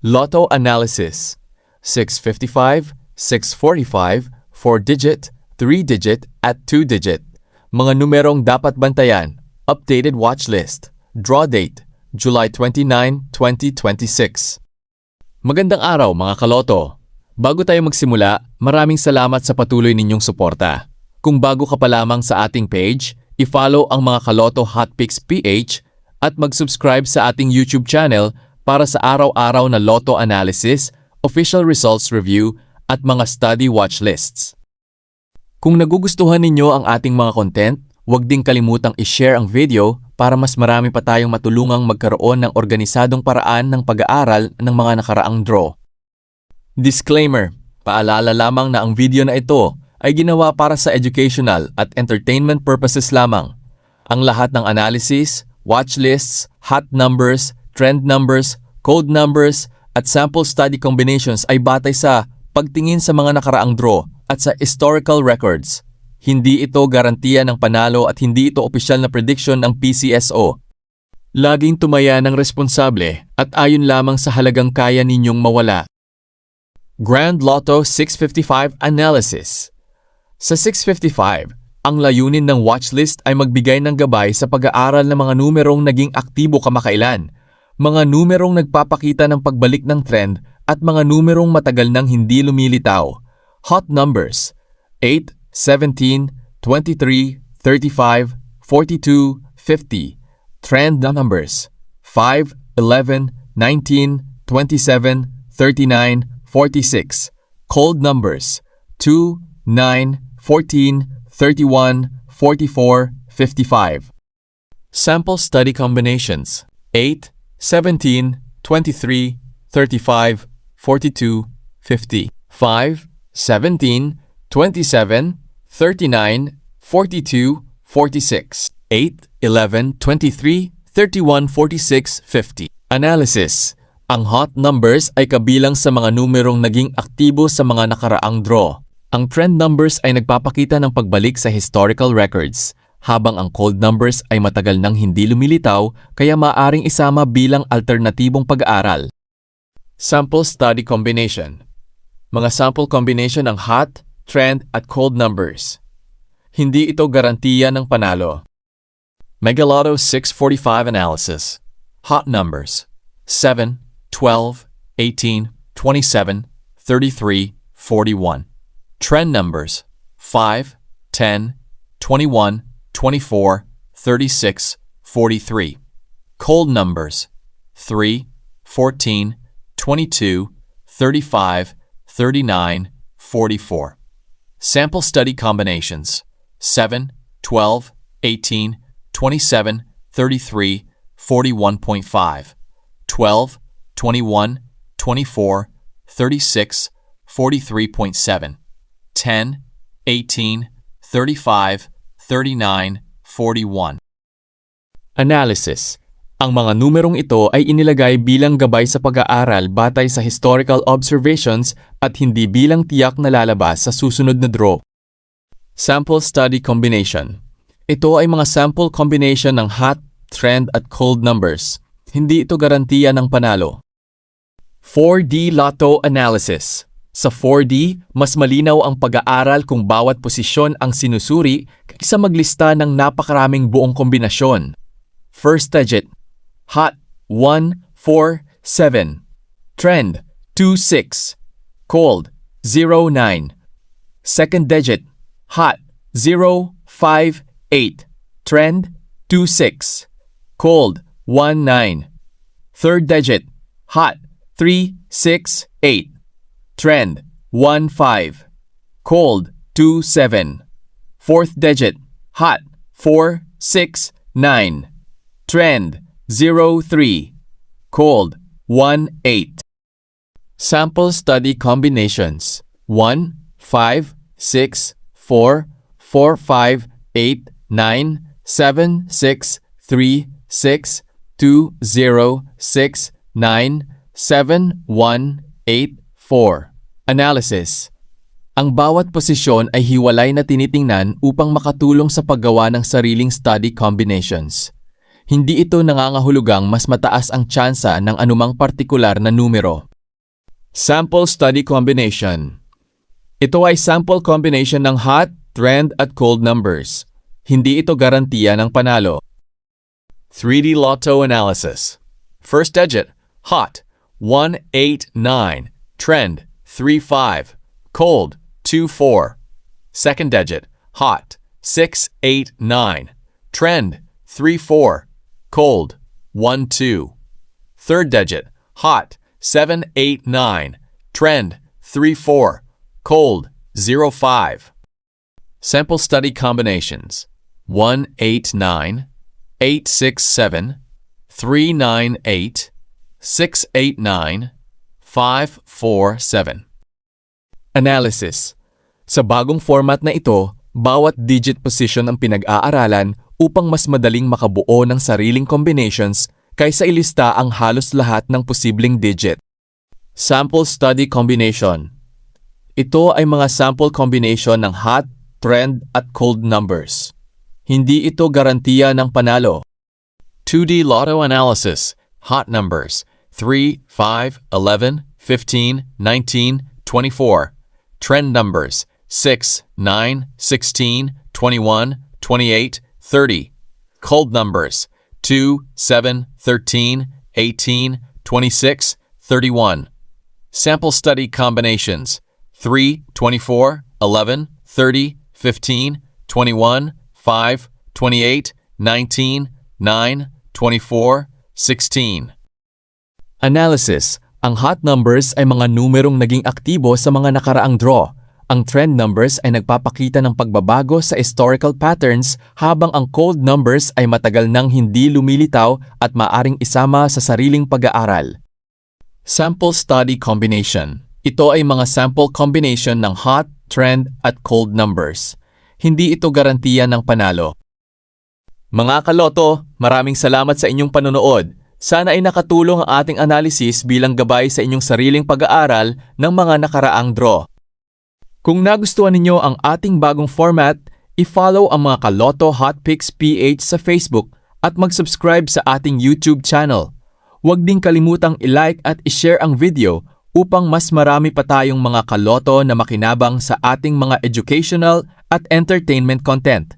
Lotto analysis. 655, 645, 4-digit, 3-digit, at 2-digit. Mga numerong dapat bantayan. Updated watch list. Draw date, July 29, 2026. Magandang araw mga kaloto. Bago tayo magsimula, maraming salamat sa patuloy ninyong suporta. Kung bago ka pa lamang sa ating page, i-follow ang mga Kaloto Hotpicks PH at mag-subscribe sa ating YouTube channel para sa araw-araw na Lotto analysis, official results review, at mga study watch lists. Kung nagugustuhan ninyo ang ating mga content, huwag ding kalimutang i-share ang video para mas marami pa tayong matulungang magkaroon ng organisadong paraan ng pag-aaral ng mga nakaraang draw. Disclaimer: paalala lamang na ang video na ito ay ginawa para sa educational at entertainment purposes lamang. Ang lahat ng analysis, watch lists, hot numbers, trend numbers, code numbers, at sample study combinations ay batay sa pagtingin sa mga nakaraang draw at sa historical records. Hindi ito garantiya ng panalo at hindi ito opisyal na prediction ng PCSO. Laging tumaya ng responsable at ayon lamang sa halagang kaya ninyong mawala. Grand Lotto 655 Analysis. Sa 655, ang layunin ng watchlist ay magbigay ng gabay sa pag-aaral ng mga numerong naging aktibo kamakailan, mga numerong nagpapakita ng pagbalik ng trend at mga numerong matagal nang hindi lumilitaw. Hot numbers: 8, 17, 23, 35, 42, 50. Trend numbers: 5, 11, 19, 27, 39, 46. Cold numbers: 2, 9, 14, 31, 44, 55. Sample study combinations: 8, 17, 23, 35, 42, 50. 5, 17, 27, 39, 42, 46. 8, 11, 23, 31, 46, 50. Analysis: ang hot numbers ay kabilang sa mga numerong naging aktibo sa mga nakaraang draw. Ang trend numbers ay nagpapakita ng pagbalik sa historical records, habang ang cold numbers ay matagal nang hindi lumilitaw kaya maaring isama bilang alternatibong pag-aaral. Sample study combination. Mga sample combination ng hot, trend at cold numbers. Hindi ito garantiya ng panalo. Megalotto 645 Analysis. Hot numbers: 7, 12, 18, 27, 33, 41. Trend numbers: 5, 10, 21, 24, 36, 43. Cold numbers: 3, 14, 22, 35, 39, 44. Sample study combinations: 7, 12, 18, 27, 33, 41.5, 12, 21, 24, 36, 43.7, 10, 18, 35, 39, 41. Analysis: ang mga numerong ito ay inilagay bilang gabay sa pag-aaral batay sa historical observations at hindi bilang tiyak na lalabas sa susunod na draw. Sample study combination. Ito ay mga sample combination ng hot, trend at cold numbers. Hindi ito garantiya ng panalo. 4D Lotto Analysis. Sa 4D, mas malinaw ang pag-aaral kung bawat posisyon ang sinusuri kaysa maglista ng napakaraming buong kombinasyon. First digit: hot, 1, 4, 7. Trend, 2, 6. Cold, 0, 9. Second digit: hot, 0, 5, 8. Trend, 2, 6. Cold, 1, 9. Third digit: hot, 3, 6, 8. Trend, 1, 5. Cold, 2, 7. Fourth digit: hot, 4, 6, 9. Trend, 0, 3. Cold, 1, 8. Sample study combinations: 1, 5, 6, 4, 4, 5, 8, 9, 7, 6, 3, 6, 2, 0, 6, 9, 7, 1, 8, 4. Analysis: ang bawat posisyon ay hiwalay na tinitingnan upang makatulong sa paggawa ng sariling study combinations. Hindi ito nangangahulugang mas mataas ang tsansa ng anumang partikular na numero. Sample study combination. Ito ay sample combination ng hot, trend at cold numbers. Hindi ito garantiya ng panalo. 3D Lotto analysis. First digit, hot, 189. Trend, 35. Cold, 24. Second digit, hot, 689. Trend, 34. Cold, 12. Third digit, hot, 789. Trend, 34. Cold, 05. Sample study combinations. 189, 867, 398, 689, 547. Analysis. Sa bagong format na ito, bawat digit position ang pinag-aaralan upang mas madaling makabuo ng sariling combinations kaysa ilista ang halos lahat ng posibleng digit. Sample study combination. Ito ay mga sample combination ng hot, trend at cold numbers. Hindi ito garantiya ng panalo. 2D Lotto analysis. Hot numbers 3, 5, 11, 15, 19, 24. Trend numbers 6, 9, 16, 21, 28, 30. Cold numbers 2, 7, 13, 18, 26, 31. Sample study combinations 3, 24, 11, 30, 15, 21, 5, 28, 19, 9, 24, 16. Analysis. Ang hot numbers ay mga numerong naging aktibo sa mga nakaraang draw. Ang trend numbers ay nagpapakita ng pagbabago sa historical patterns habang ang cold numbers ay matagal nang hindi lumilitaw at maaring isama sa sariling pag-aaral. Sample study combination. Ito ay mga sample combination ng hot, trend at cold numbers. Hindi ito garantiya ng panalo. Mga kaloto, maraming salamat sa inyong panonood. Sana ay nakatulong ang ating analysis bilang gabay sa inyong sariling pag-aaral ng mga nakaraang draw. Kung nagustuhan ninyo ang ating bagong format, i-follow ang mga Kaloto Hot Picks PH sa Facebook at mag-subscribe sa ating YouTube channel. Huwag ding kalimutang i-like at i-share ang video upang mas marami pa tayong mga kaloto na makinabang sa ating mga educational at entertainment content.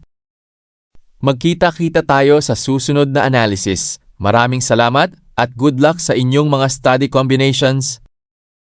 Magkita-kita tayo sa susunod na analysis. Maraming salamat at good luck sa inyong mga study combinations.